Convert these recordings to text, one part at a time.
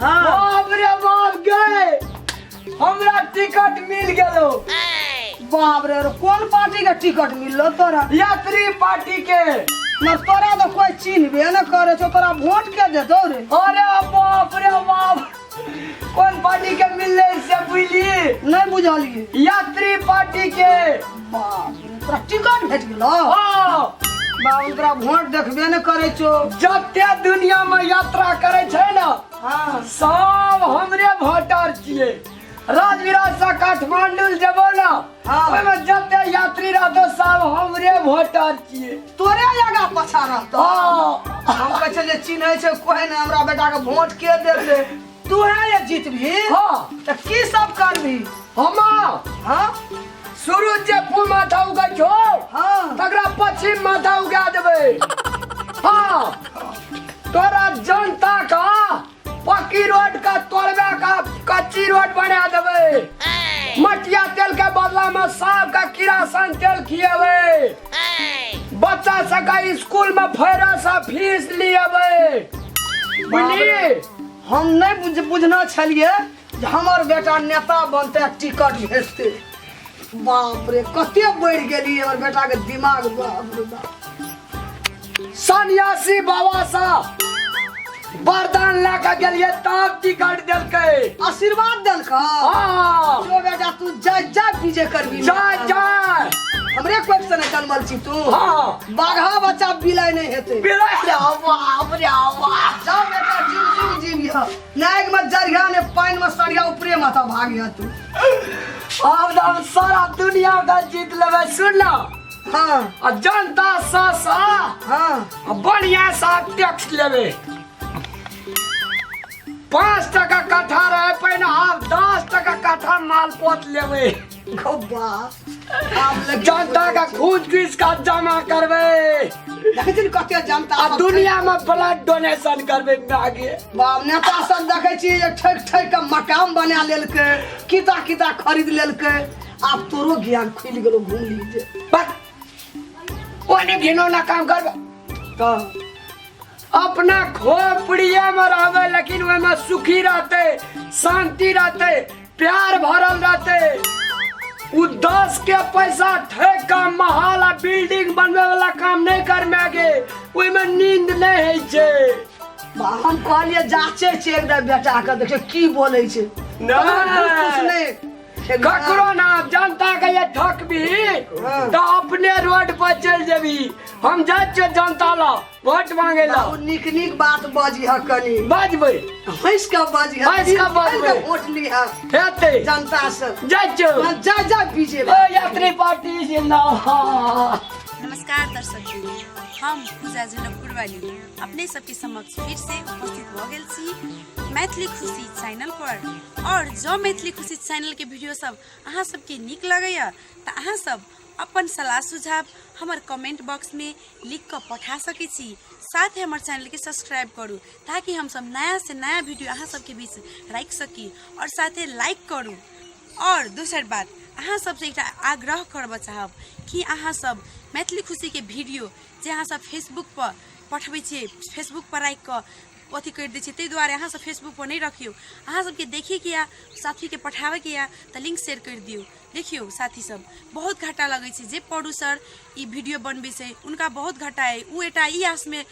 बाप रे बाप गए हमरा टिकट मिल गेलो। बाप रे कौन पार्टी का टिकट मिललो तोरा? यात्री पार्टी के। न तोरा तो कोई चिन्हबे न करे छो, तोरा वोट के देतो रे? अरे बाप रे बाप कौन पार्टी के मिलले से बुझली? नहीं बुझलिए। यात्री पार्टी के। बाप रे तोरा टिकट भेट गेलो? हाँ बाप तोरा वोट देखबे न करे छो। जते दुनिया में यात्रा करे छे ना हाँ सब हमरे वोटर छिए। राजविराज से काठमांडू जेबो ना ओय में जते यात्री रहतो सब हमरे वोटर छिए। तोरे आगा पछा रहतो। हम कह चले चिन्है छै कोई न हमरा बेटा के वोट के देते। तू है ये जीतबी? हां त की सब करबी? हमा हां सूरज जे पूर्व माथा उगा छो हां तकरा पश्चिम माथा उगा देबे। हां तोरा जनता का पक्की रोड का तोड़बे का कच्ची रोड बना देबे। मटिया तेल के बदला में सांप का किरासन तेल खियाबे। बच्चा सबका स्कूल में फेरा सा फीस लियाबे। बुझली? हम नहीं बुझना छलिए जे हमर बेटा नेता बनते टिकट भेजते। बाप रे कते बढ़ गेली हमर बेटा के दिमाग। बाप रे बाप सन्यासी बाबा सा वरदान लेके गेलिए तब टिकट देलके। आशीर्वाद देलका। हाँ जो बेटा तू जय जय विजय करबी। जय जय हमरे क्वेश्चन जन्मल छी तू। हाँ बाघा बच्चा बिलाय नहीं हेते। बिलाय बाप रे बाप जा बेटा जीव जीविया नायक में जरिया ने पानी में सरिया ऊपरे माथा भाग गया तू। अब हम सारा दुनिया का जीत लेबे। सुन लो हाँ जनता सा हाँ बढ़िया सा टैक्स लेबे। 5 टका कट्ठा रहे पहले आप 10 टका कट्ठा माल पोत लेबे। गोबा जनता का खून किस का जमा करबे। देखिन कते जनता आ दुनिया में ब्लड डोनेशन करबे आगे। बाप नेता सब देखे छी ठक ठक के मकान बना लेलके, किता किता खरीद लेलके। आप तोरो ज्ञान खुल गेलो घूम लीजे। बस ओने घिनो ना काम करबे तो अपना खोपड़िए में रहबे लेकिन ओय में सुखी रहते, शांति रहते, प्यार भरल रहते। उ 10 के पैसा ठेका महल आ बिल्डिंग बनवे वाला काम नहीं करमेगे। ओय में नींद नहीं है छे। हम कहलिए जाचे छे एकदम बेटा के देखे की बोले छे। नहीं ककरो ना जनता के ये ठकबी तो अपने रोड पर चल जेबी। हम जाय छे जनता ला वोट मांगे ला। निक निक बात बाजी ह कनी बाजबे हंस का बाजी ह हंस का बाजबे वोट लिहा हेते जनता से। जाय छे जा जा बीजे ओ यात्री पार्टी जिंदाबाद। नमस्कार दर्शक, हम पूजा जनकपुर वाली अपने सबके समक्ष फिर से उपस्थित हो गेल छी मैथिली खुशी चैनल पर। और जो मैथिली खुशी चैनल के वीडियो सब अहाँ सबके नीक लगैया त अहाँ सब अपन सलाह सुझाव हमर कमेंट बॉक्स में लिख कर पठा सके छी। साथ ही हमारे चैनल के सब्सक्राइब करू ताकि हम सब नया से नया वीडियो अहाँ सबके बीच रख सकी। और साथ ही लाइक करू। और दूसर बात अहाँ सबसे एक आग्रह करब चाहब कि अहाँ सब मैथिली खुशी के वीडियो जे अहाँ सब फेसबुक पर पठबै छियै, फेसबुक पर राखि कऽ अथी कर दै छियै, ताहि दुआरे अहाँ सब फेसबुक पर नहीं रखियो। अहाँ सबके देखे के या साथी के पठावे के या तो लिंक शेयर कर दियो। देखियो साथी सब बहुत घाटा लगे छै जे प्रोड्यूसर ई वीडियो बनबे छै उनका बहुत घाटा है। उ एटा ई आस में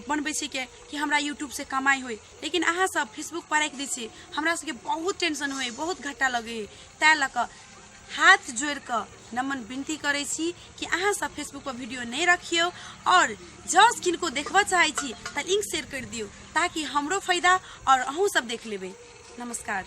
बनबे छै के कि हमरा यूट्यूब से कमाई होय, लेकिन अहाँ सब फेसबुक पर राखि दै छियै हमरा सबके बहुत टेंशन होय, बहुत घाटा लगे है। तै लऽ कऽ हाथ जोड़ कर नमन विनती करे छी कि अहाँ सब फेसबुक पर वीडियो नहीं रखियो। और जस किनको देखबा चाहे छी त लिंक शेयर कर दियो ताकि हमरो फायदा और अहूँ सब देख लेबे। नमस्कार।